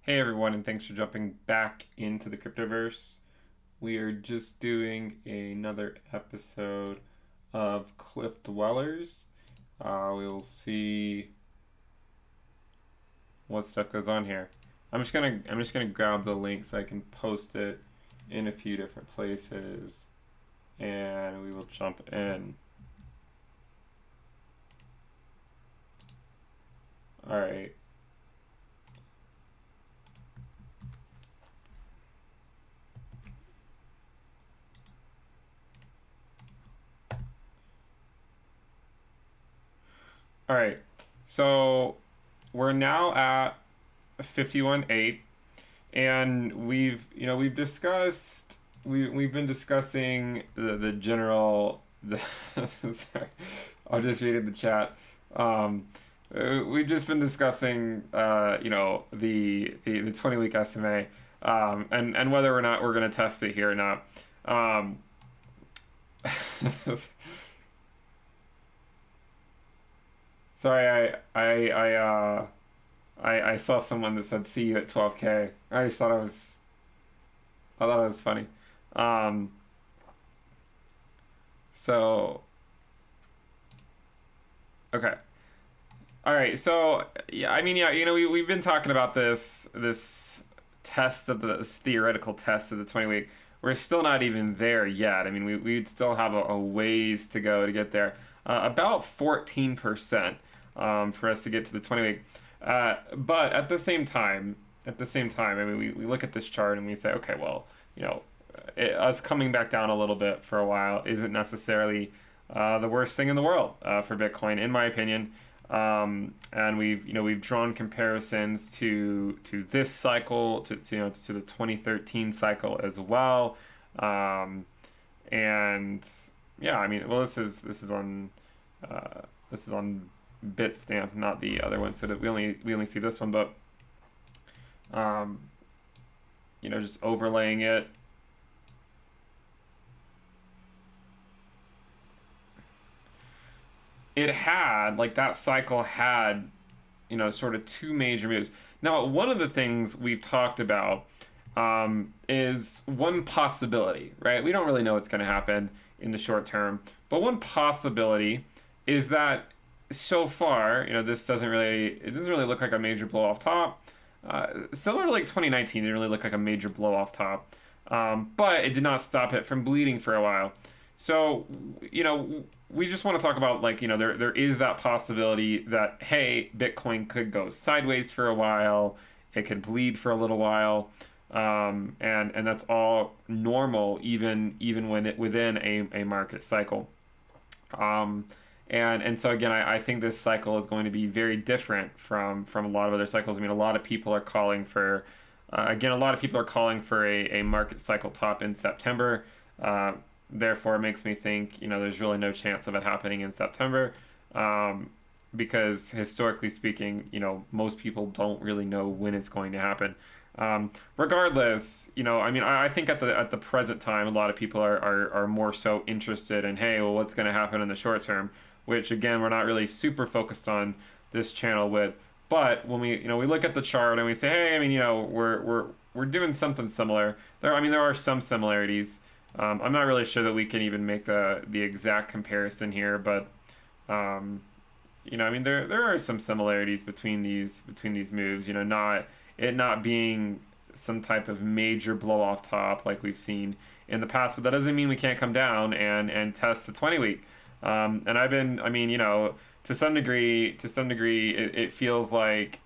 Hey everyone, and thanks for jumping back into the cryptoverse. We are just doing another episode of Cliff Dwellers. We'll see what stuff goes on here. I'm just gonna grab the link so I can post it in a few different places, and we will jump in. All right. All right. So we're now at 51.8, and we've discussed we've been discussing the general sorry, I'll just read in the chat. We've just been discussing the 20-week SMA, and whether or not we're going to test it here or not. Sorry, I saw someone that said see you at 12K. I just thought I thought it was funny. Um, so okay. All right. So yeah, I mean, yeah, we've been talking about this test of this theoretical test of the 20 week. We're still not even there yet. I mean, we'd still have a ways to go to get there. About 14% for us to get to the 20 week. But at the same time, I mean, we look at this chart and we say, okay, well, us coming back down a little bit for a while isn't necessarily the worst thing in the world for Bitcoin, in my opinion. And we've drawn comparisons to this cycle, to the 2013 cycle as well. And yeah, I mean, well, this is on Bitstamp, not the other one, so that we only see this one, but um, just overlaying it. It had, like, that cycle had, sort of two major moves. Now, one of the things we've talked about is one possibility, right? We don't really know what's going to happen in the short term, but one possibility is that so far, it doesn't really look like a major blow off top. Similar to like 2019, it didn't really look like a major blow off top, but it did not stop it from bleeding for a while. So, we just want to talk about, like, there is that possibility that, hey, Bitcoin could go sideways for a while, it could bleed for a little while, and that's all normal, even when within a market cycle. Um, and so again, I think this cycle is going to be very different from a lot of other cycles. I mean, a lot of people are calling for, again, a lot of people are calling for a market cycle top in September. Therefore, it makes me think, there's really no chance of it happening in September, because historically speaking, most people don't really know when it's going to happen. Regardless, I mean, I think at the present time, a lot of people are more so interested in, hey, well, what's going to happen in the short term, which again, we're not really super focused on this channel with. But when we look at the chart and we say, hey, I mean, we're doing something similar. There are some similarities. I'm not really sure that we can even make the exact comparison here, but I mean, there are some similarities between these moves. Not being some type of major blow off top like we've seen in the past, but that doesn't mean we can't come down and test the 20 week. And I mean, to some degree, it feels like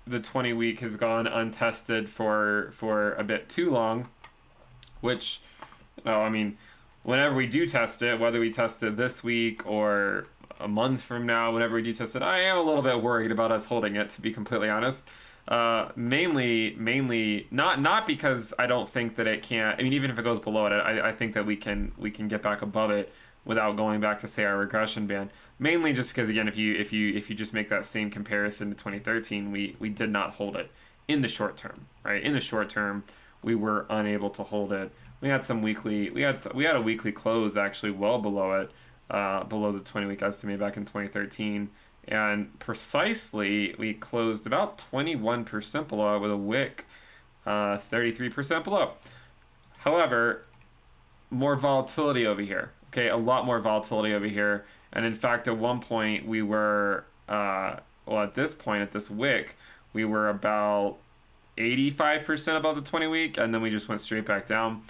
the 20 week has gone untested for a bit too long, which, I mean, whenever we do test it, whether we test it this week or a month from now, whenever we do test it, I am a little bit worried about us holding it, to be completely honest. Mainly not because I don't think that it can't. I mean, even if it goes below it, I think that we can get back above it without going back to, say, our regression band. Mainly just because, again, if you just make that same comparison to 2013, we did not hold it in the short term, right? In the short term, we were unable to hold it. We had a weekly close actually well below it, below the 20-week estimate back in 2013, And precisely, we closed about 21% below with a wick 33% below. However, more volatility over here. Okay, a lot more volatility over here. And in fact, at one point we were, well, at this point, at this wick, we were about 85% above the 20 week, and then we just went straight back down.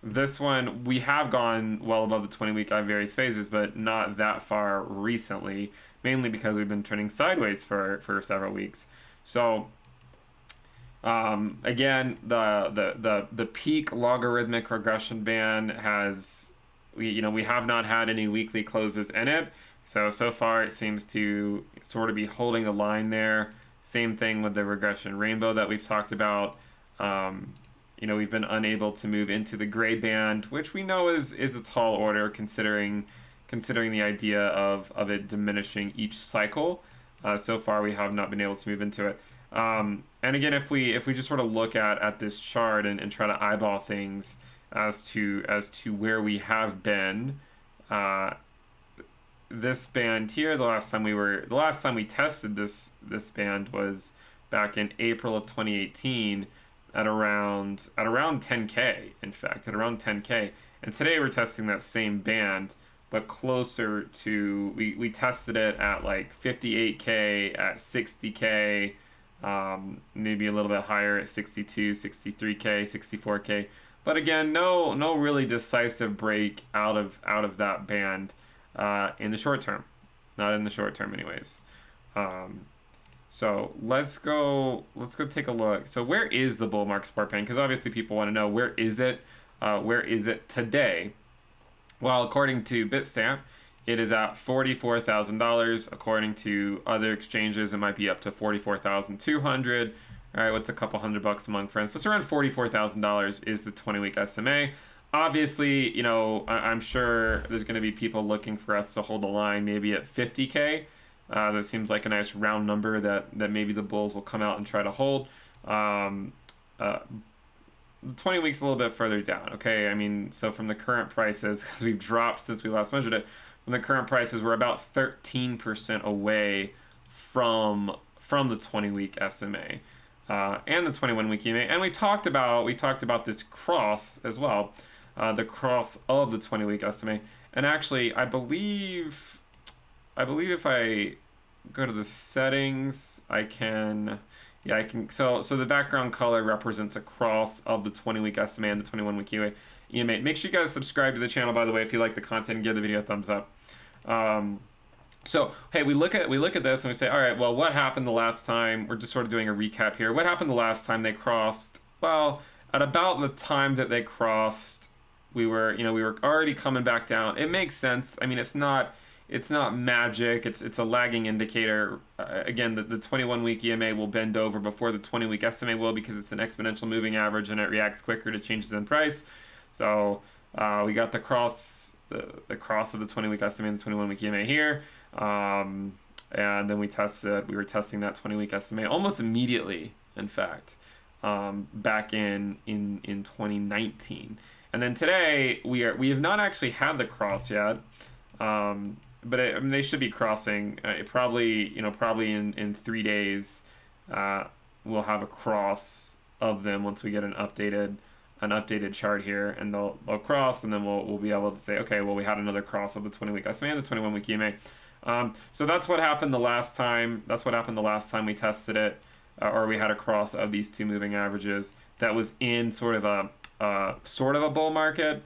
This one, we have gone well above the 20 week at various phases, but not that far recently, mainly because we've been trending sideways for several weeks. So, again, the peak logarithmic regression band has, we have not had any weekly closes in it. So far it seems to sort of be holding the line there. Same thing with the regression rainbow that we've talked about. We've been unable to move into the gray band, which we know is a tall order considering the idea of it diminishing each cycle. So far we have not been able to move into it. And again, if we just sort of look at this chart and try to eyeball things as to where we have been, this band here, the last time we tested this band was back in April of 2018 at around 10K, in fact, at around 10K. And today we're testing that same band, but closer to, we tested it at like 58K, at 60K, maybe a little bit higher at 62, 63K, 64K. But again, no really decisive break out of that band in the short term. Not in the short term anyways. So let's go take a look. So where is the bull market support band? Because obviously people want to know, where is it? Where is it today? Well, according to Bitstamp, it is at $44,000. According to other exchanges, it might be up to $44,200. All right, what's a couple $100 among friends? So it's around $44,000 is the 20-week SMA. Obviously, I'm sure there's going to be people looking for us to hold the line maybe at 50K. That seems like a nice round number that maybe the bulls will come out and try to hold. 20 weeks a little bit further down, okay? I mean, so from the current prices, because we've dropped since we last measured it, from the current prices, we're about 13% away from the 20-week SMA and the 21-week EMA. And we talked about this cross as well, the cross of the 20-week SMA. And actually, I believe if I go to the settings, I can. So the background color represents a cross of the 20-week SMA and the 21-week EMA. Make sure you guys subscribe to the channel, by the way, if you like the content, and give the video a thumbs up. So hey, we look at this and we say, all right, well, what happened the last time? We're just sort of doing a recap here. What happened the last time they crossed? Well, at about the time that they crossed, we were already coming back down. It makes sense. I mean, it's not magic. It's a lagging indicator. Again, the 21-week EMA will bend over before the 20-week SMA will, because it's an exponential moving average and it reacts quicker to changes in price. So we got the cross of the 20-week SMA and the 21-week EMA here, and then we were testing that 20-week SMA almost immediately. In fact, back in 2019, and then today we have not actually had the cross yet. But they should be crossing. Probably in 3 days, we'll have a cross of them once we get an updated chart here, and they'll cross, and then we'll be able to say, okay, well, we had another cross of the 20-week SMA and the 21-week EMA. So that's what happened the last time. That's what happened the last time we tested it, or we had a cross of these two moving averages. That was in sort of a bull market.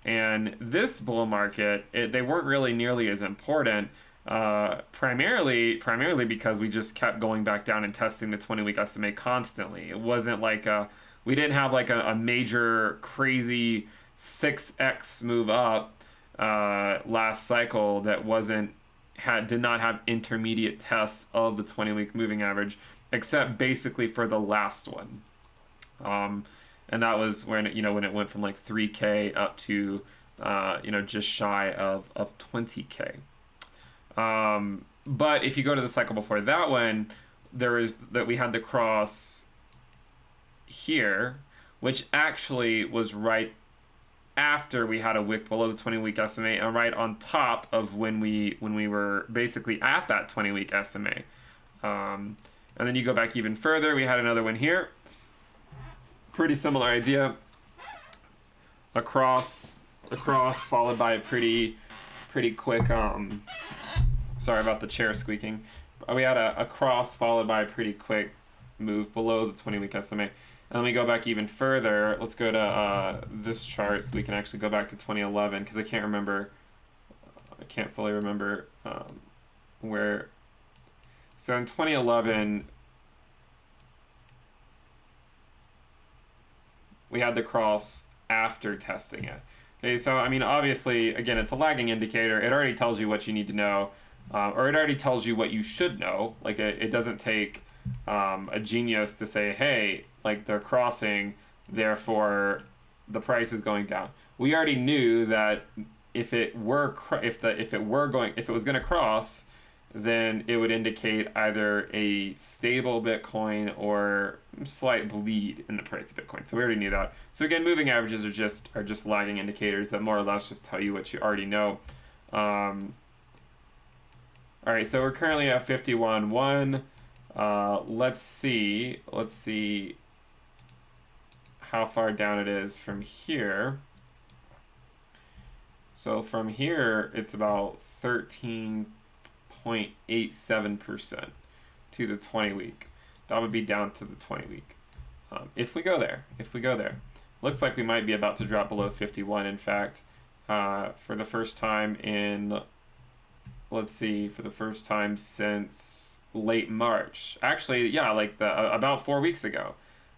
And this bull market, they weren't really nearly as important, primarily because we just kept going back down and testing the 20-week SMA constantly. It wasn't like we didn't have like a major crazy 6x move up last cycle that did not have intermediate tests of the 20-week moving average, except basically for the last one. And that was when it went from like 3K up to just shy of 20K. But if you go to the cycle before that one, we had the cross here, which actually was right after we had a wick below the 20-week SMA and right on top of when we were basically at that 20-week SMA. And then you go back even further, we had another one here. Pretty similar idea. Across followed by a pretty quick sorry about the chair squeaking. We had a cross followed by a pretty quick move below the 20-week SMA. And then we go back even further. Let's go to this chart so we can actually go back to 2011 because I can't fully remember where. So in 2011, we had the cross after testing it. Okay, so I mean, obviously, again, it's a lagging indicator. It already tells you what you need to know, or it already tells you what you should know. Like it doesn't take a genius to say, hey, like they're crossing, therefore the price is going down. We already knew that if it was going to cross, then it would indicate either a stable Bitcoin or slight bleed in the price of Bitcoin. So we already knew that. So again, moving averages are just lagging indicators that more or less just tell you what you already know. All right, so we're currently at 51.1. Let's see how far down it is from here. So from here, it's about 13.87% to the 20-week. That would be down to the 20-week. If we go there, looks like we might be about to drop below 51. In fact, for the first time for the first time since late March. Actually, yeah, like about 4 weeks ago.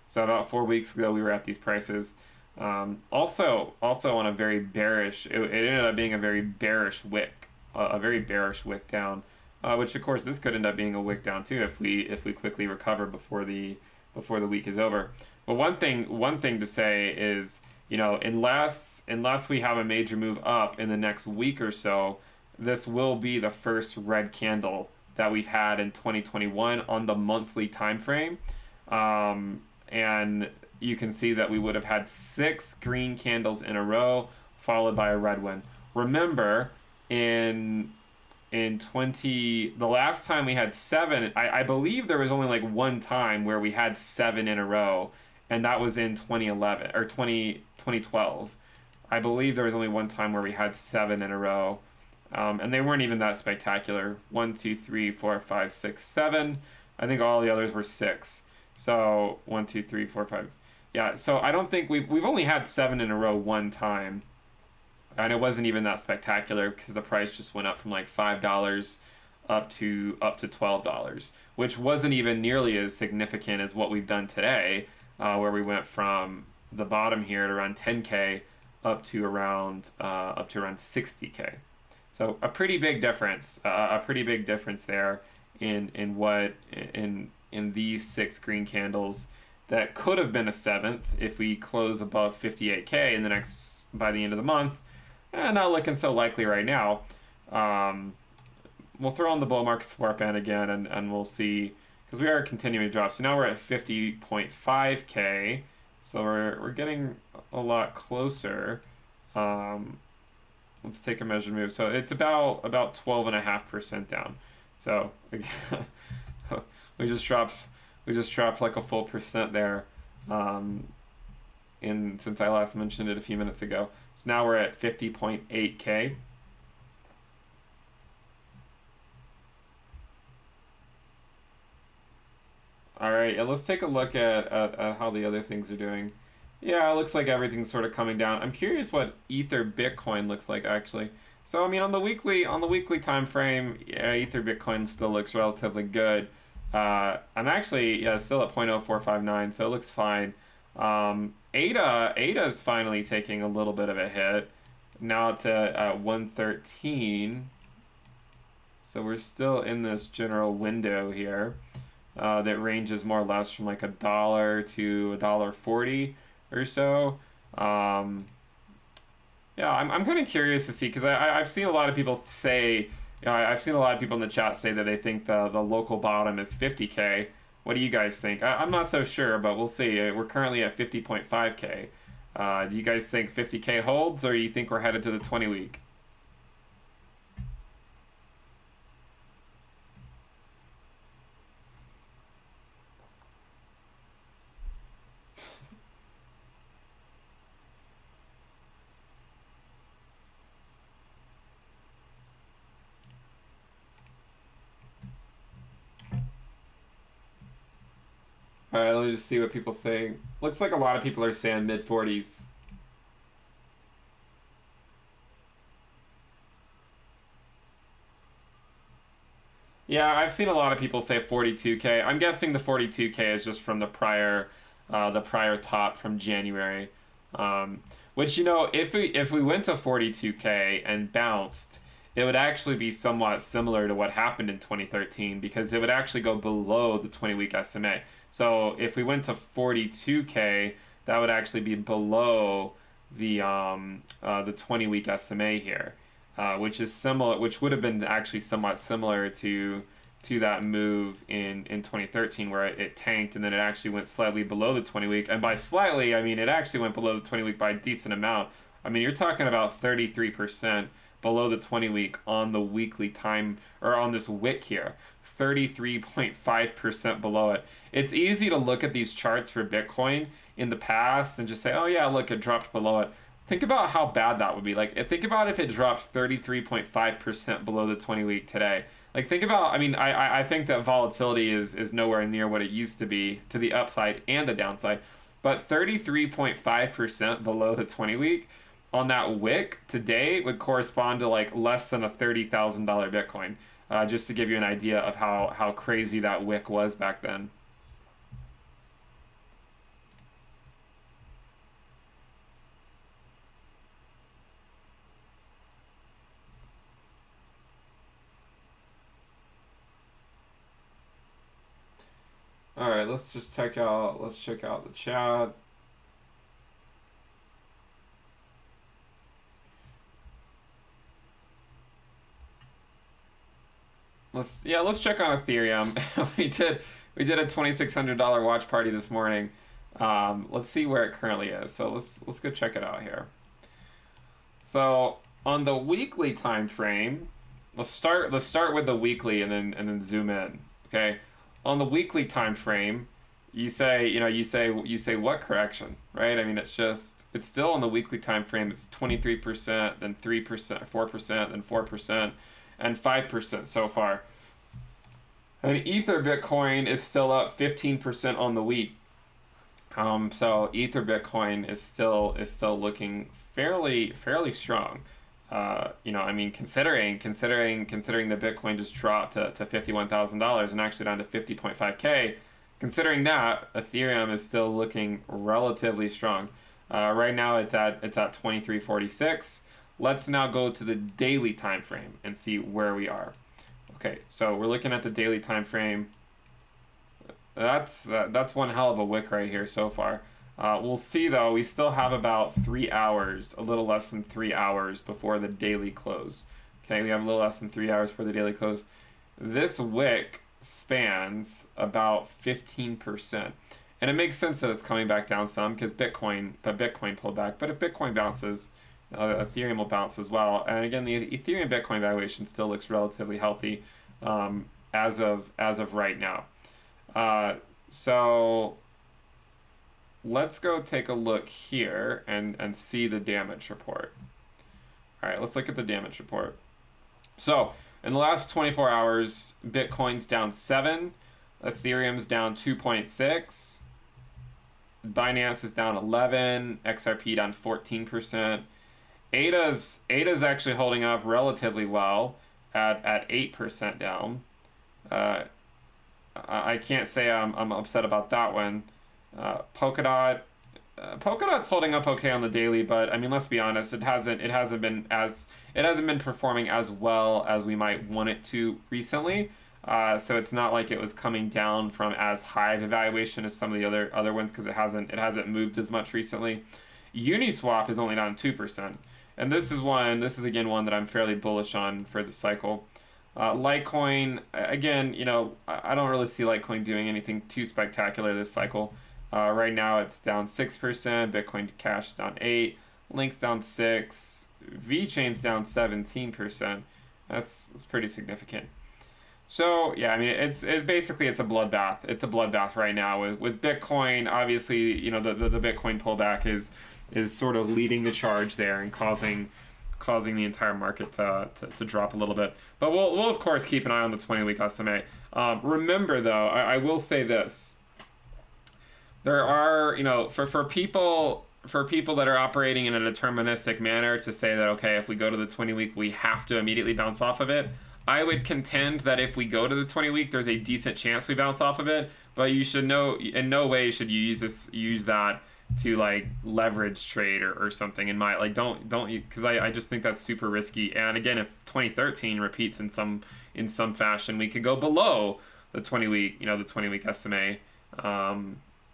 So about 4 weeks ago, we were at these prices. Also on a very bearish. It ended up being a very bearish wick, down. Which of course this could end up being a wick down too if we quickly recover before the week is over. But one thing to say is, you know, unless we have a major move up in the next week or so, this will be the first red candle that we've had in 2021 on the monthly time frame. And you can see that we would have had 6 green candles in a row followed by a red one. Remember, the last time we had 7, I believe there was only like one time where we had 7 in a row, and that was in 2011 or 2012. I believe there was only one time where we had 7 in a row, and they weren't even that spectacular. 1, 2, 3, 4, 5, 6, 7. I think all the others were 6. So 1, 2, 3, 4, 5. Yeah. So I don't think we've only had 7 in a row one time. And it wasn't even that spectacular because the price just went up from like $5 up to $12, which wasn't even nearly as significant as what we've done today, where we went from the bottom here at around 10K up to around 60K. So a pretty big difference, there in these 6 green candles that could have been a 7th if we close above 58K by the end of the month. Not looking so likely right now. We'll throw on the bull market support band again, and we'll see, because we are continuing to drop. So now we're at 50.5K, so we're getting a lot closer. Let's take a measured move. So it's about 12.5% down. So we just dropped like a full percent there. Since I last mentioned it a few minutes ago. So now we're at 50.8K. All right, let's take a look at how the other things are doing. Yeah, it looks like everything's sort of coming down. I'm curious what Ether Bitcoin looks like actually. So I mean, on the weekly time frame, yeah, Ether Bitcoin still looks relatively good. I'm actually still at 0.0459, so it looks fine. ADA is finally taking a little bit of a hit. Now it's at 113. So we're still in this general window here that ranges more or less from like $1 to $1.40 or so. Yeah, I'm kind of curious to see, because I've seen a lot of people say, I've seen a lot of people in the chat say that they think the local bottom is 50K. What do you guys think? I'm not so sure, but we'll see. We're currently at 50.5K. Do you guys think 50K holds, or do you think we're headed to the 20-week? All right, let me just see what people think. Looks like a lot of people are saying mid 40s. Yeah, I've seen a lot of people say 42K. I'm guessing the 42K is just from the prior top from January. Which, you know, if we went to 42K and bounced, it would actually be somewhat similar to what happened in 2013, because it would actually go below the 20-week SMA. So if we went to 42K, that would actually be below the 20-week SMA here, which is similar, which would have been actually somewhat similar to that move in 2013, where it tanked and then it actually went slightly below the 20-week. And by slightly, I mean it actually went below the 20-week by a decent amount. I mean, you're talking about 33% below the 20-week on the weekly time, or on this wick here. 33.5% below it. It's easy to look at these charts for Bitcoin in the past and just say, oh yeah, look, it dropped below it. Think about how bad that would be. Like, think about if it dropped 33.5% below the 20-week today. Like, think about, I mean, I think that volatility is nowhere near what it used to be, to the upside and the downside. But 33.5% below the 20-week on that wick today would correspond to like less than a $30,000 Bitcoin. Just to give you an idea of how crazy that wick was back then. All right, let's check out the chat. Let's check on Ethereum. we did a $2,600 watch party this morning. Let's see where it currently is. So let's go check it out here. So on the weekly time frame, let's start with the weekly and then zoom in. Okay, on the weekly time frame, you say what correction, right? I mean, it's still on the weekly time frame. It's 23%, then 3%, 4%, then 4%, and 5% so far. And Ether Bitcoin is still up 15% on the week. So Ether Bitcoin is still looking fairly strong. I mean, considering the Bitcoin just dropped to $51,000 and actually down to 50.5K, considering that, Ethereum is still looking relatively strong. Right now it's at 2346. Let's now go to the daily time frame and see where we are. Okay, so we're looking at the daily time frame. That's one hell of a wick right here so far. We'll see though, we still have about 3 hours, a little less than 3 hours before the daily close. Okay, we have a little less than 3 hours for the daily close. This wick spans about 15%. And it makes sense that it's coming back down some because Bitcoin pulled back. But if Bitcoin bounces, Ethereum will bounce as well. And again, the Ethereum Bitcoin valuation still looks relatively healthy as of right now. So let's go take a look here and see the damage report. All right, let's look at the damage report. So in the last 24 hours, Bitcoin's down 7, Ethereum's down 2.6, Binance is down 11, XRP down 14%. ADA's actually holding up relatively well at 8% down. I can't say I'm upset about that one. Polkadot's holding up okay on the daily, but I mean, let's be honest, it hasn't been performing as well as we might want it to recently. So it's not like it was coming down from as high of a valuation as some of the other ones, because it hasn't moved as much recently. Uniswap is only down 2%, and this is again one that I'm fairly bullish on for the cycle. Litecoin, again, I don't really see Litecoin doing anything too spectacular this cycle. Right now it's down 6%. Bitcoin Cash is down 8%. Link's down 6%. VeChain's down 17%. That's pretty significant. So yeah, I mean it's basically it's a bloodbath. It's a bloodbath right now with Bitcoin. Obviously, you know the Bitcoin pullback is sort of leading the charge there and causing the entire market to drop a little bit. But we'll of course keep an eye on the 20-week SMA. Remember though, I will say this. There are, you know, for people that are operating in a deterministic manner to say that, okay, if we go to the 20-week, we have to immediately bounce off of it. I would contend that if we go to the 20-week, there's a decent chance we bounce off of it, but you should know, in no way should you use that to like leverage trade or something. In my, like, don't because I just think that's super risky. And again, if 2013 repeats in some fashion, we could go below the 20-week, you know, the 20-week SMA,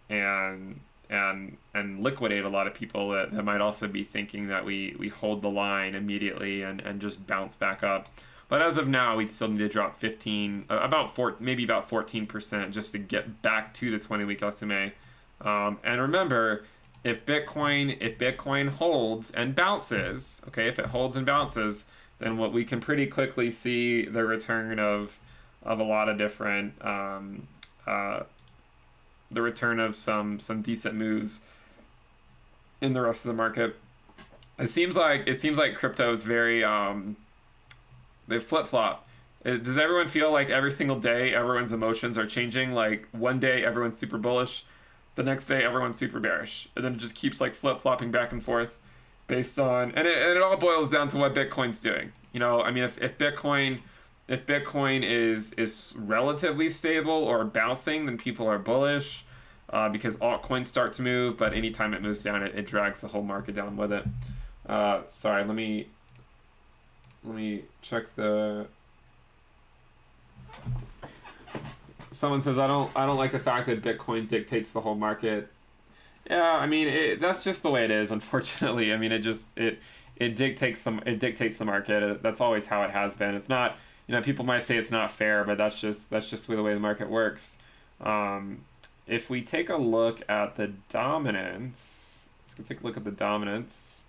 and liquidate a lot of people that might also be thinking that we hold the line immediately and just bounce back up. But as of now, we still need to drop maybe about 14% just to get back to the 20-week SMA. And remember, if Bitcoin holds and bounces, okay, if it holds and bounces, then what we can pretty quickly see the return of a lot of different the return of some decent moves in the rest of the market. It seems like crypto is very they flip-flop. Does everyone feel like every single day everyone's emotions are changing? Like one day everyone's super bullish, the next day everyone's super bearish, and then it just keeps like flip-flopping back and forth based on, and it all boils down to what Bitcoin's doing. You know, I mean, if Bitcoin is relatively stable or bouncing, then people are bullish because altcoins start to move, but anytime it moves down, it drags the whole market down with it. Sorry, let me check the. Someone says I don't like the fact that Bitcoin dictates the whole market. Yeah, I mean that's just the way it is. Unfortunately, I mean it dictates the market. That's always how it has been. It's not, you know, people might say it's not fair, but that's just the way the market works. If we take a look at the dominance, let's go take a look at the dominance.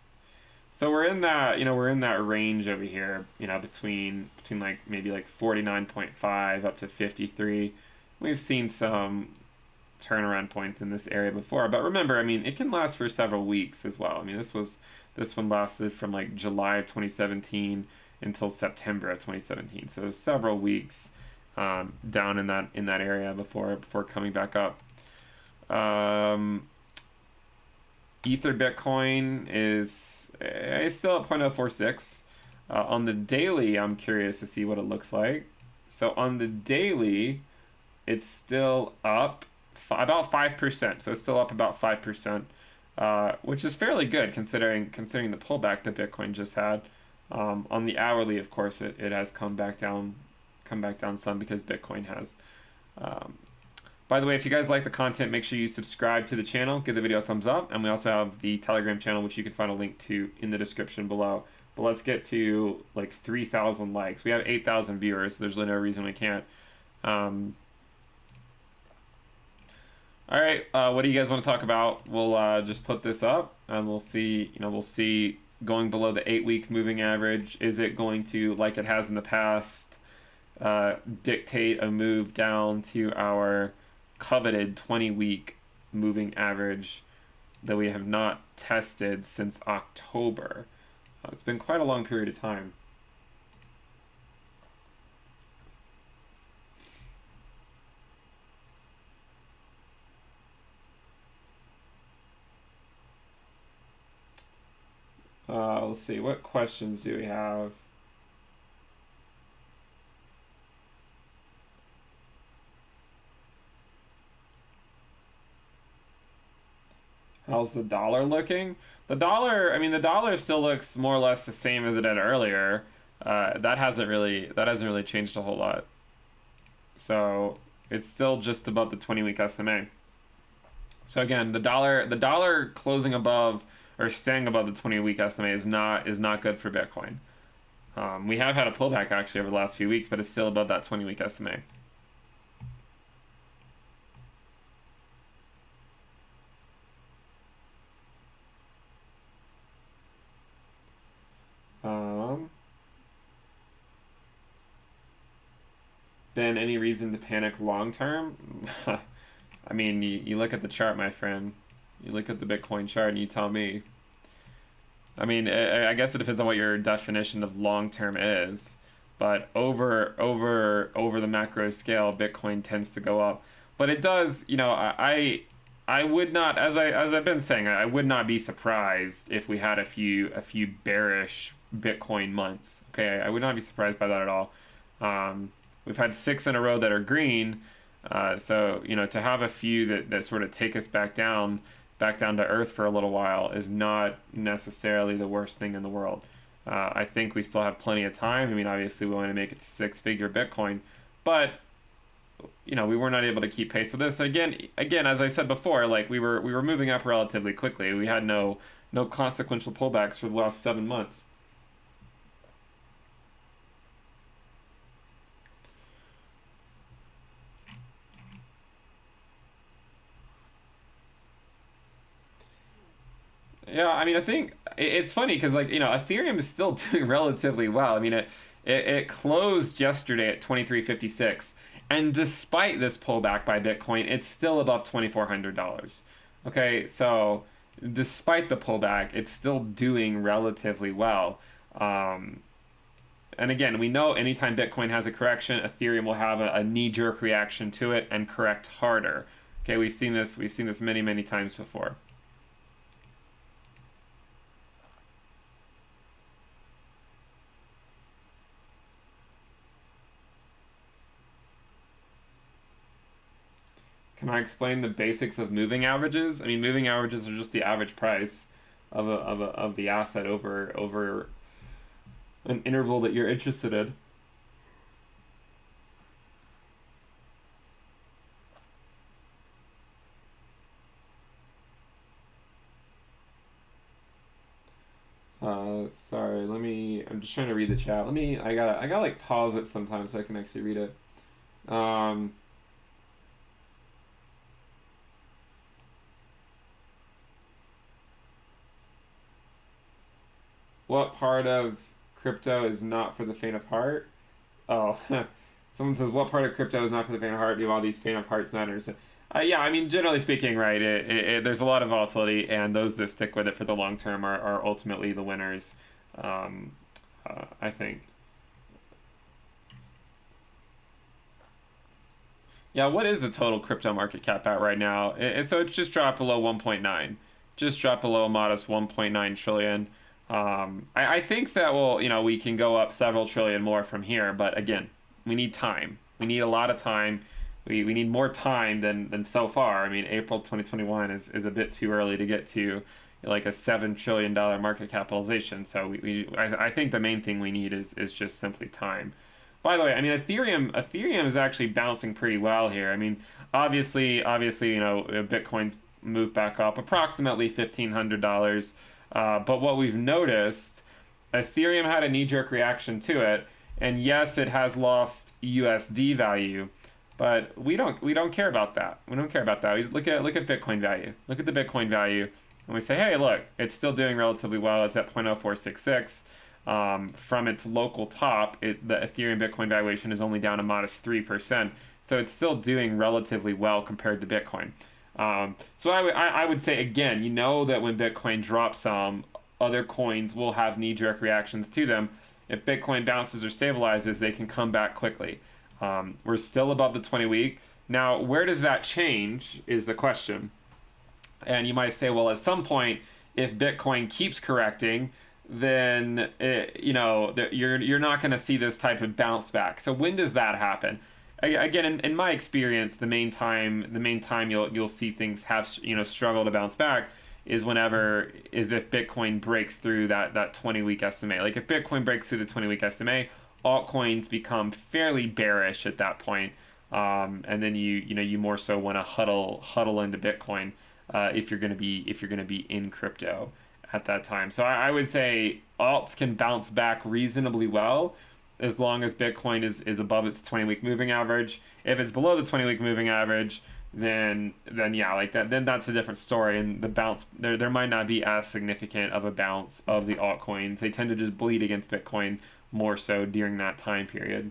So we're in that range over here, you know, between like maybe like 49.5 up to 53. We've seen some turnaround points in this area before, but remember, I mean, it can last for several weeks as well. I mean, this one lasted from like July of 2017 until September of 2017. So several weeks down in that area before coming back up. Ether Bitcoin is still at 0.046. On the daily, I'm curious to see what it looks like. So on the daily, it's still up about 5%. So it's still up about 5%, which is fairly good considering the pullback that Bitcoin just had. On the hourly, of course, it has come back down some because Bitcoin has. By the way, if you guys like the content, make sure you subscribe to the channel, give the video a thumbs up, and we also have the Telegram channel, which you can find a link to in the description below. But let's get to like 3,000 likes. We have 8,000 viewers, so there's really no reason we can't. All right, what do you guys want to talk about? We'll just put this up, and we'll see. You know, we'll see going below the 8-week moving average. Is it going to, like it has in the past, dictate a move down to our coveted 20-week moving average that we have not tested since October? It's been quite a long period of time. Let's see, what questions do we have? How's the dollar looking? The dollar still looks more or less the same as it did earlier. That hasn't really changed a whole lot. So it's still just above the 20-week SMA. So again, the dollar closing above or staying above the 20-week SMA is not good for Bitcoin. We have had a pullback actually over the last few weeks, but it's still above that 20-week SMA. been any reason to panic long term. I mean, you look at the chart, my friend. You look at the Bitcoin chart and you tell me. I mean, I guess it depends on what your definition of long term is, but over the macro scale, Bitcoin tends to go up. But it does, you know, I would not, as I've been saying, I would not be surprised if we had a few bearish Bitcoin months. Okay, I would not be surprised by that at all. We've had 6 in a row that are green, so you know, to have a few that sort of take us back down to earth for a little while is not necessarily the worst thing in the world. I think we still have plenty of time. I mean, obviously we want to make it to 6-figure Bitcoin, but you know, we were not able to keep pace with this. Again, as I said before, like we were moving up relatively quickly. We had no consequential pullbacks for the last 7 months. Yeah, I mean, I think it's funny because, like, you know, Ethereum is still doing relatively well. I mean, it closed yesterday at 23.56, and despite this pullback by Bitcoin, it's still above $2,400. Okay, so despite the pullback, it's still doing relatively well. And again, we know anytime Bitcoin has a correction, Ethereum will have a knee-jerk reaction to it and correct harder. Okay, we've seen this many times before. Can I explain the basics of moving averages? I mean, moving averages are just the average price of the asset over an interval that you're interested in. Sorry, I'm just trying to read the chat. I gotta like pause it sometimes so I can actually read it. What part of crypto is not for the faint of heart? Oh, someone says, what part of crypto is not for the faint of heart? Do all these faint of hearts not understand? Yeah, I mean, generally speaking, right, there's a lot of volatility, and those that stick with it for the long term are ultimately the winners, I think. Yeah, what is the total crypto market cap at right now? So it's just dropped below 1.9. Just dropped below a modest 1.9 trillion. I think that we can go up several trillion more from here, but again, we need time. We need a lot of time. We need more time than so far. I mean, April 2021 is a bit too early to get to like a $7 trillion market capitalization. So I think the main thing we need is just simply time. By the way, I mean, Ethereum is actually bouncing pretty well here. I mean, obviously, you know, Bitcoin's moved back up approximately $1,500. But what we've noticed, Ethereum had a knee-jerk reaction to it, and yes, it has lost USD value, but we don't care about that. We don't care about that. We look at Bitcoin value. Look at the Bitcoin value, and we say, hey, look, it's still doing relatively well. It's at 0.0466. From its local top, the Ethereum Bitcoin valuation is only down a modest 3%, so it's still doing relatively well compared to Bitcoin. So I would say, again, you know that when Bitcoin drops some, other coins will have knee-jerk reactions to them. If Bitcoin bounces or stabilizes, they can come back quickly. We're still above the 20-week. Now, where does that change is the question. And you might say, well, at some point, if Bitcoin keeps correcting, then you're not going to see this type of bounce back. So when does that happen? Again, in my experience, the main time you'll see things have struggle to bounce back is if Bitcoin breaks through that 20-week SMA. Like if Bitcoin breaks through the 20-week SMA, altcoins become fairly bearish at that point, and then you more so want to huddle into Bitcoin if you're going to be in crypto at that time. So I would say alts can bounce back reasonably well as long as Bitcoin is above its 20-week moving average. If it's below the 20-week moving average, then yeah, like that, then that's a different story. And the bounce there might not be as significant of a bounce of the altcoins. They tend to just bleed against Bitcoin more so during that time period.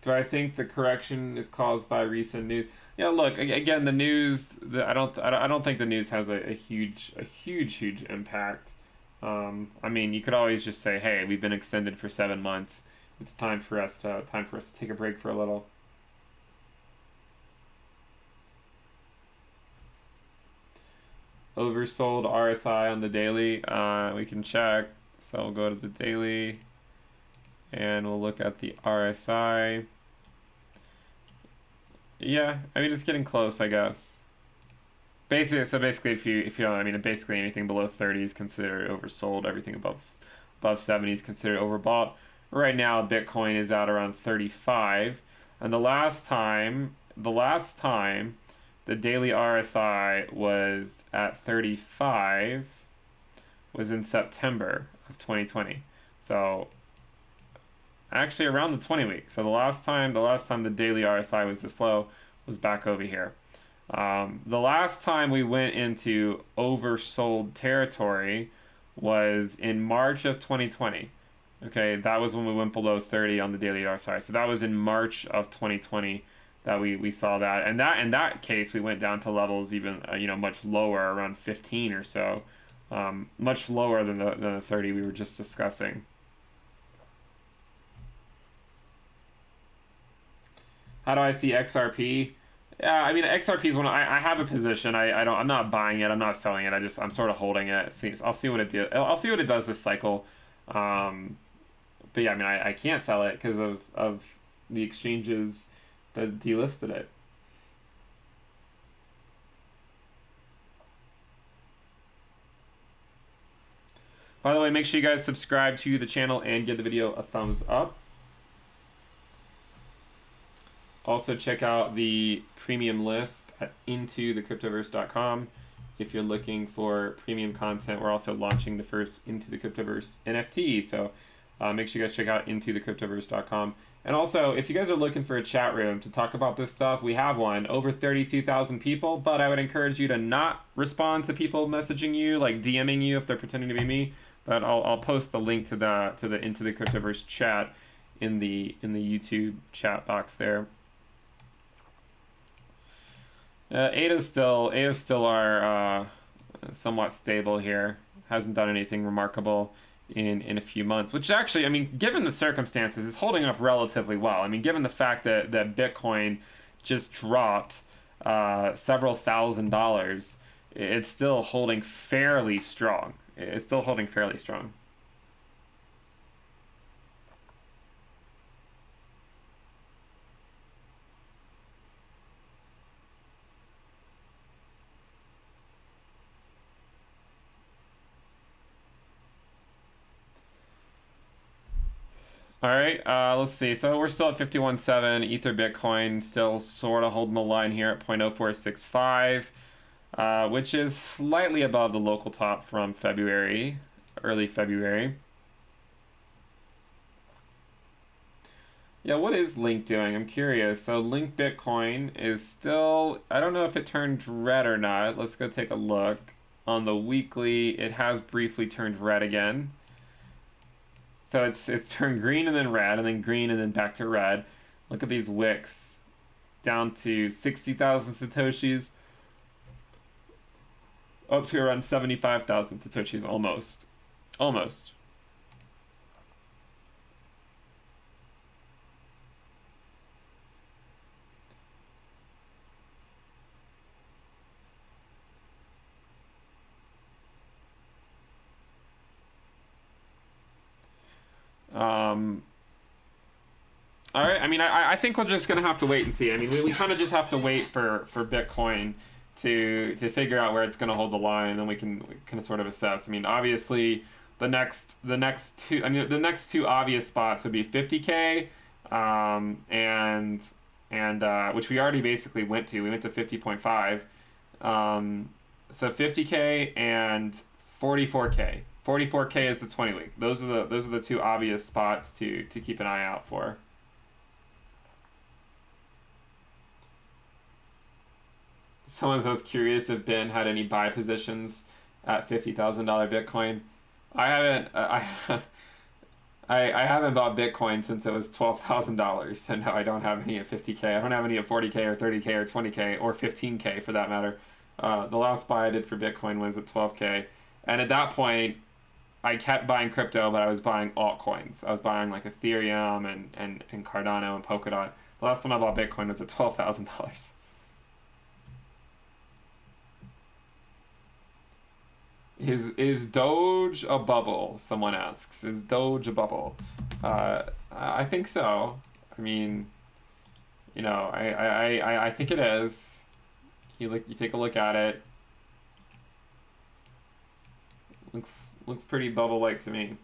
Do I think the correction is caused by recent news? Yeah, look, again, the news. I don't think the news has a huge impact. I mean, you could always just say, "Hey, we've been extended for 7 months. It's time for us to take a break for a little." Oversold RSI on the daily. We can check. So we'll go to the daily, and we'll look at the RSI. Yeah, I mean, it's getting close, I guess. Basically, if you don't, I mean, basically anything below 30 is considered oversold. Everything above 70 is considered overbought. Right now, Bitcoin is at around 35, and the last time the daily RSI was at 35 was in September of 2020. So actually around the 20 week. So the last time the daily RSI was this low was back over here. The last time we went into oversold territory was in March of 2020. Okay, that was when we went below 30 on the daily RSI. So that was in March of 2020 that we saw that. And that in that case, we went down to levels even much lower, around 15 or so, much lower than the 30 we were just discussing. How do I see XRP? Yeah, I mean, XRP is one. I have a position. I'm not buying it. I'm not selling it. I'm sort of holding it. I'll see what it do. I'll see what it does this cycle. But yeah, I mean, I can't sell it because of the exchanges that delisted it. By the way, make sure you guys subscribe to the channel and give the video a thumbs up. Also, check out the premium list at intothecryptoverse.com if you're looking for premium content. We're also launching the first Into the Cryptoverse NFT, so make sure you guys check out intothecryptoverse.com. And also, if you guys are looking for a chat room to talk about this stuff, we have one. Over 32,000 people, but I would encourage you to not respond to people messaging you, like DMing you if they're pretending to be me. But I'll post the link to the Into the Cryptoverse chat in the YouTube chat box there. ADA's still our somewhat stable here. Hasn't done anything remarkable in a few months, which actually, I mean, given the circumstances, is holding up relatively well. I mean, given the fact that Bitcoin just dropped several $1,000s, it's still holding fairly strong. It's still holding fairly strong. All right, let's see. So we're still at 51.7. Ether Bitcoin still sort of holding the line here at 0.0465, which is slightly above the local top from February, early February. Yeah, what is Link doing? I'm curious. So Link Bitcoin is still, I don't know if it turned red or not. Let's go take a look. On the weekly, it has briefly turned red again. So it's turned green and then red and then green and then back to red. Look at these wicks. Down to 60,000 Satoshis. Up to around 75,000 Satoshis almost. Almost. All right. I mean, I think we're just gonna have to wait and see. I mean, we kind of just have to wait for Bitcoin to figure out where it's gonna hold the line, and then we can sort of assess. I mean, obviously, the next two obvious spots would be 50K, and which we already basically went to. We went to 50.5. So 50K and 44K. 44K is the 20 week. Those are the two obvious spots to keep an eye out for. Someone was curious if Ben had any buy positions at $50,000 Bitcoin. I haven't. I I haven't bought Bitcoin since it was $12,000, and now I don't have any at 50K. I don't have any at 40K or 30K or 20K or 15K for that matter. The last buy I did for Bitcoin was at 12K, and at that point, I kept buying crypto, but I was buying altcoins. I was buying like Ethereum and Cardano and Polkadot. The last time I bought Bitcoin was at $12,000. Is Doge a bubble? Someone asks. Is Doge a bubble? I think so. I mean, you know, I think it is. You take a look at it. Looks pretty bubble-like to me.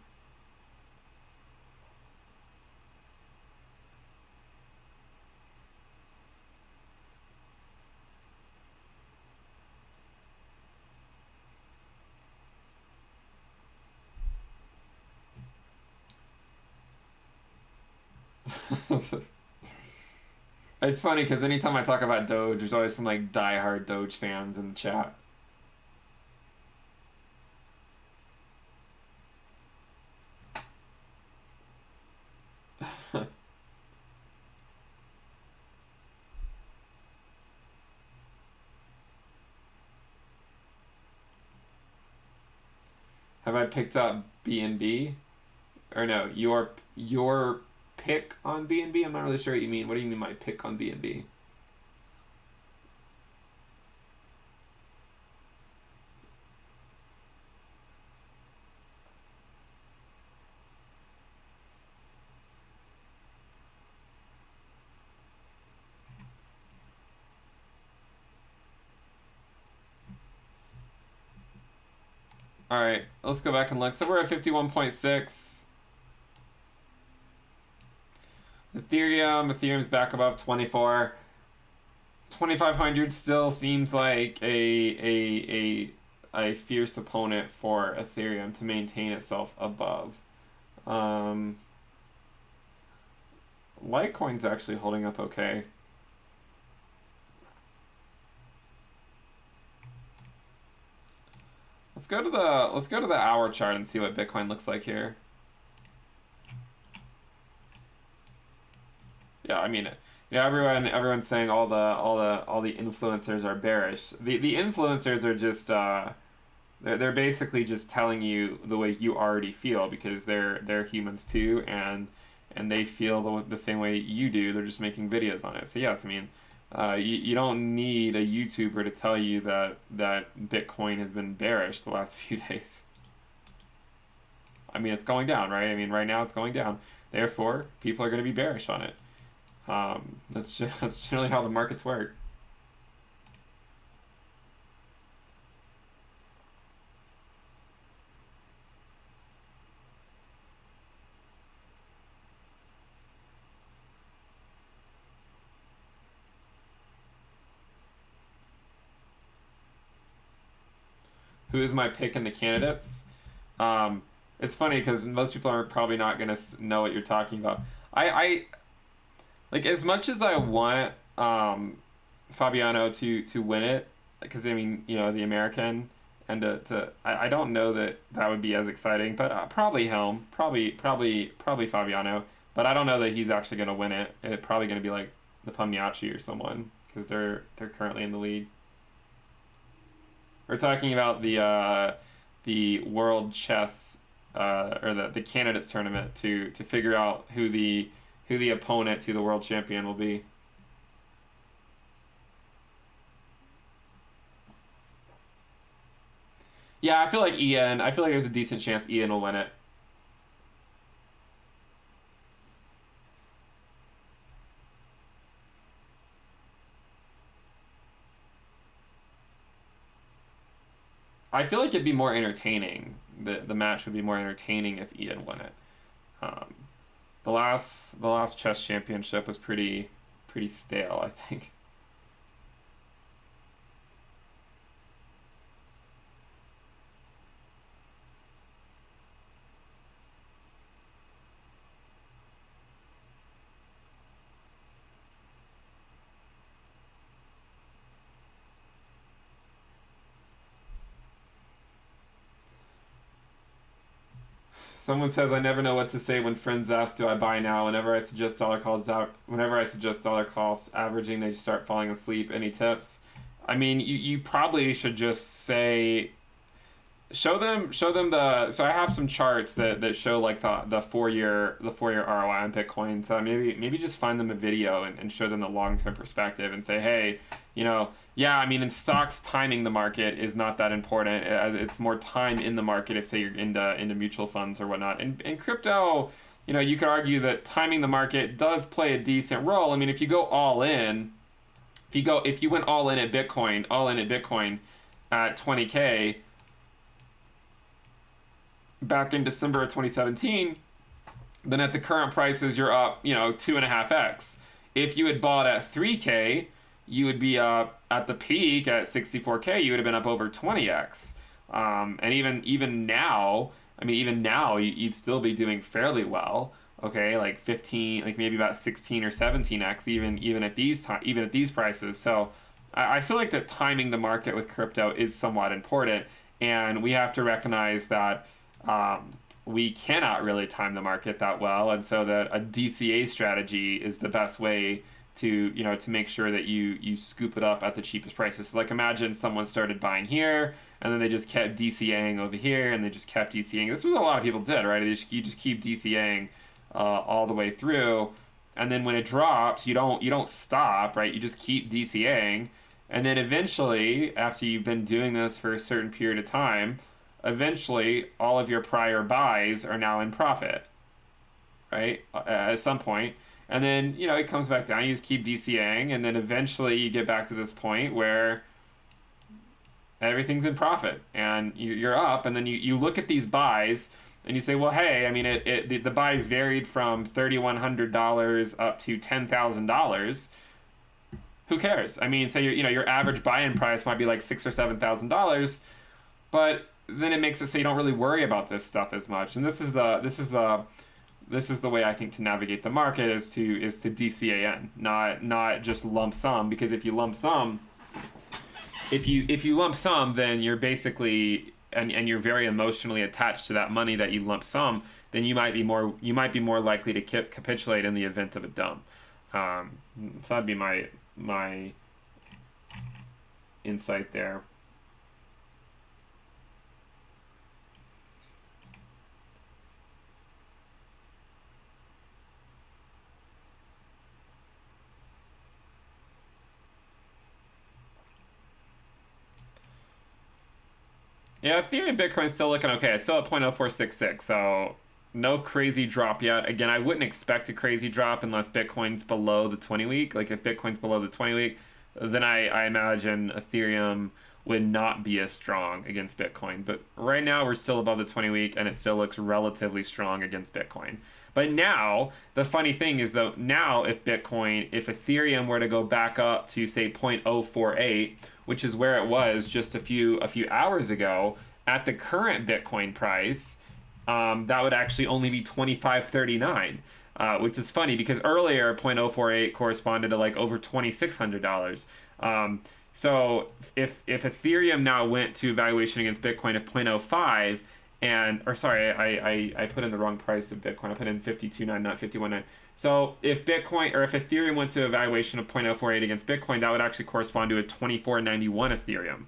It's funny because anytime I talk about Doge, there's always some like die-hard Doge fans in the chat. Have I picked up BNB? Or no, your pick on BNB? I'm not really sure what you mean. What do you mean my pick on BNB? All right, let's go back and look. So we're at 51.6. Ethereum's back above 24. 2,500 still seems like a fierce opponent for Ethereum to maintain itself above. Litecoin's actually holding up okay. Let's go to the hour chart and see what Bitcoin looks like here. Yeah, I mean, you know, everyone's saying all the influencers are bearish. The influencers are just they're basically just telling you the way you already feel because they're humans too, and they feel the same way you do. They're just making videos on it. So yes, I mean, you don't need a YouTuber to tell you that Bitcoin has been bearish the last few days. I mean, it's going down, right? I mean, right now it's going down. Therefore, people are going to be bearish on it. That's generally how the markets work. Who is my pick in the candidates? It's funny because most people are probably not going to know what you're talking about. I like, as much as I want Fabiano to win it, because I mean, you know, the American, and I don't know that would be as exciting, but probably him, probably Fabiano, but I don't know that he's actually going to win it. It's probably going to be like the Pamniachi or someone because they're currently in the lead. We're talking about the World Chess or the candidates tournament to figure out who the opponent to the world champion will be. Yeah, I feel like there's a decent chance Ian will win it. I feel like it'd be more entertaining. The match would be more entertaining if Ian won it. The last chess championship was pretty stale, I think. Someone says, I never know what to say when friends ask, do I buy now? Whenever I suggest dollar cost averaging, they just start falling asleep. Any tips? I mean, you probably should just say, show them the, so I have some charts that show like the 4 year ROI on Bitcoin. So maybe just find them a video and show them the long-term perspective and say, hey, you know, yeah, I mean, in stocks, timing the market is not that important, as it's more time in the market if, say, you're into mutual funds or whatnot. And in crypto, you know, you could argue that timing the market does play a decent role. I mean, if you go all in, if you went all in at Bitcoin at 20K back in December of 2017, then at the current prices, you're up, you know, 2.5x. If you had bought at 3K, you would be up at the peak at 64K. You would have been up over 20x. And even now, I mean, even now, you'd still be doing fairly well. Okay, like 15, like maybe about 16 or 17x, even at these prices. So I feel like that timing the market with crypto is somewhat important, and we have to recognize that we cannot really time the market that well, and so that a DCA strategy is the best way to, you know, to make sure that you scoop it up at the cheapest prices. So like imagine someone started buying here and then they just kept DCAing over here and they just kept DCAing. This was what a lot of people did, right? You just keep DCAing all the way through, and then when it drops, you don't stop, right? You just keep DCAing, and then eventually, after you've been doing this for a certain period of time, eventually all of your prior buys are now in profit, right? At some point. And then, you know, it comes back down, you just keep DCAing, and then eventually you get back to this point where everything's in profit, and you're up, and then you look at these buys, and you say, well, hey, I mean, the buys varied from $3,100 up to $10,000. Who cares? I mean, say your average buy-in price might be like $6,000 or $7,000, but then it makes it so you don't really worry about this stuff as much. And this is the way I think to navigate the market is to DCAN, not just lump sum, because if you lump sum, then you're basically and you're very emotionally attached to that money that you lump sum, then you might be more likely to capitulate in the event of a dump. So that'd be my insight there. Yeah, Ethereum and Bitcoin's still looking okay. It's still at 0.0466, so no crazy drop yet. Again, I wouldn't expect a crazy drop unless Bitcoin's below the 20-week. Like, if Bitcoin's below the 20-week, then I imagine Ethereum would not be as strong against Bitcoin. But right now, we're still above the 20-week, and it still looks relatively strong against Bitcoin. But now, the funny thing is, though, now if Ethereum were to go back up to, say, 0.048, which is where it was just a few hours ago, at the current Bitcoin price, that would actually only be 25.39, which is funny because earlier 0.048 corresponded to like over $2,600. So if Ethereum now went to valuation against Bitcoin of 0.05, I put in the wrong price of Bitcoin. I put in 52.9, not 51.9. So if Ethereum went to a valuation of 0.048 against Bitcoin, that would actually correspond to a 24.91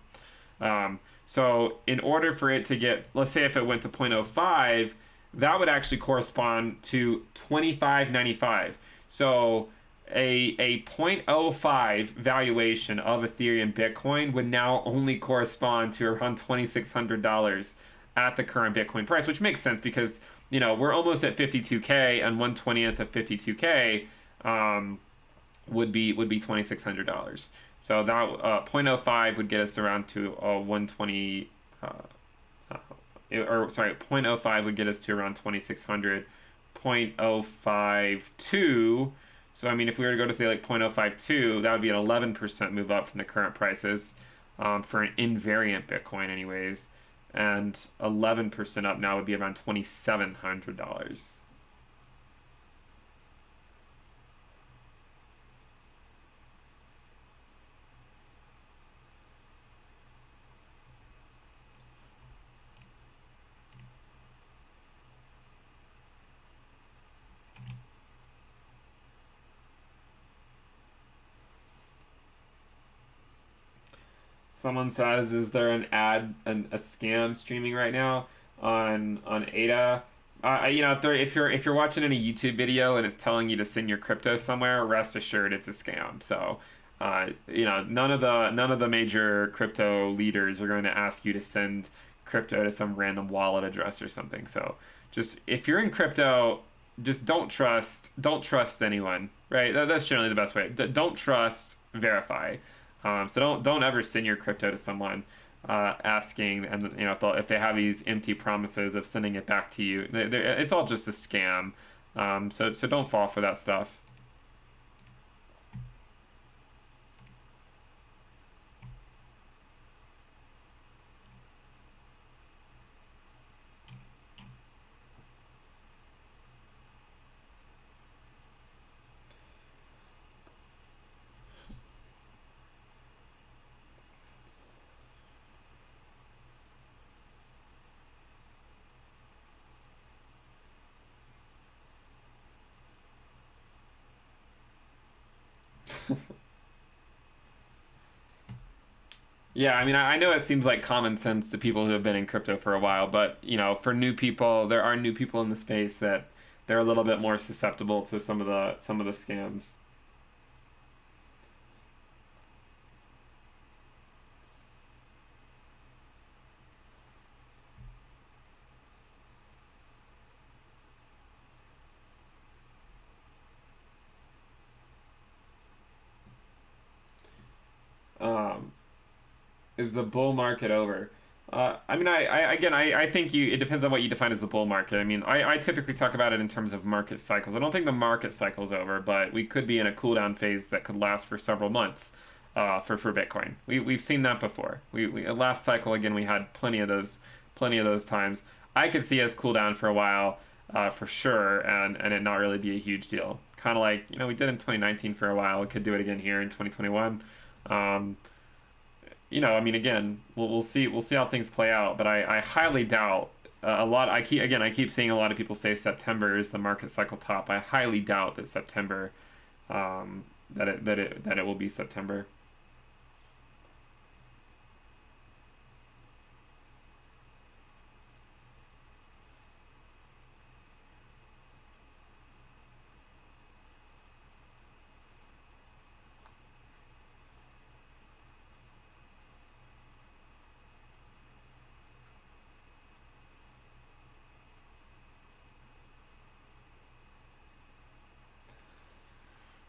Ethereum. So in order for it to get, let's say if it went to 0.05, that would actually correspond to 25.95. So a 0.05 valuation of Ethereum Bitcoin would now only correspond to around $2,600 at the current Bitcoin price, which makes sense because, you know, we're almost at 52K, and 1/20th of 52K would be $2,600. So that 0.05 would get us around to 120, 0.05 would get us to around 2,600. 0.052. So I mean, if we were to go to say like 0.052, that would be an 11% move up from the current prices for an invariant Bitcoin, anyways. And 11% up now would be around $2,700. Someone says, "Is there an a scam streaming right now on ADA?" If you're watching any YouTube video and it's telling you to send your crypto somewhere, rest assured it's a scam. So, none of the major crypto leaders are going to ask you to send crypto to some random wallet address or something. So, just if you're in crypto, just don't trust anyone, right? That's generally the best way. Don't trust, verify. So don't ever send your crypto to someone asking, and if they have these empty promises of sending it back to you, it's all just a scam. So don't fall for that stuff. Yeah, I mean, I know it seems like common sense to people who have been in crypto for a while, but for new people, there are new people in the space that they're a little bit more susceptible to some of the scams. Um, is the bull market over? I mean, I think it depends on what you define as the bull market. I mean, I typically talk about it in terms of market cycles. I don't think the market cycle's over, but we could be in a cool down phase that could last for several months for Bitcoin. We've seen that before. Last cycle, again, we had plenty of those times. I could see us cool down for a while, for sure, and it not really be a huge deal. Kind of like, we did in 2019 for a while. We could do it again here in 2021. Um, I mean, again, we'll see how things play out, but I highly doubt a lot. I keep seeing a lot of people say September is the market cycle top. I highly doubt that September, that it will be September.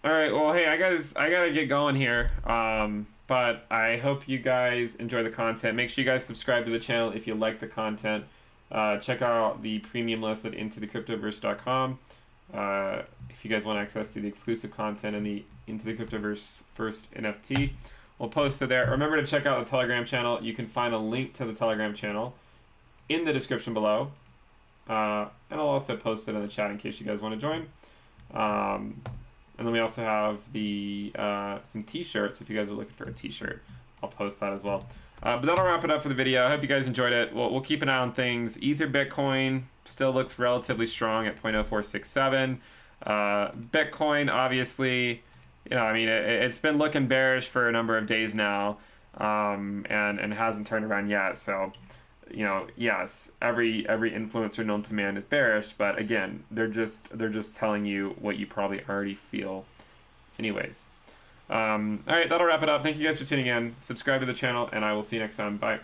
All right, well, hey, I gotta get going here. But I hope you guys enjoy the content. Make sure you guys subscribe to the channel if you like the content. Check out the premium list at intothecryptoverse.com. If you guys want access to the exclusive content and the Into the Cryptoverse first NFT, we'll post it there. Remember to check out the Telegram channel. You can find a link to the Telegram channel in the description below. And I'll also post it in the chat in case you guys want to join. Um, and then we also have the some t-shirts if you guys are looking for a t-shirt. I'll post that as well. But that'll wrap it up for the video. I hope you guys enjoyed it. We'll keep an eye on things. Ether Bitcoin still looks relatively strong at 0.0467. Bitcoin, obviously, I mean, it's been looking bearish for a number of days now, and hasn't turned around yet. So, yes, every influencer known to man is bearish, but again, they're just telling you what you probably already feel anyways. All right, that'll wrap it up. Thank you guys for tuning in. Subscribe to the channel, and I will see you next time. Bye.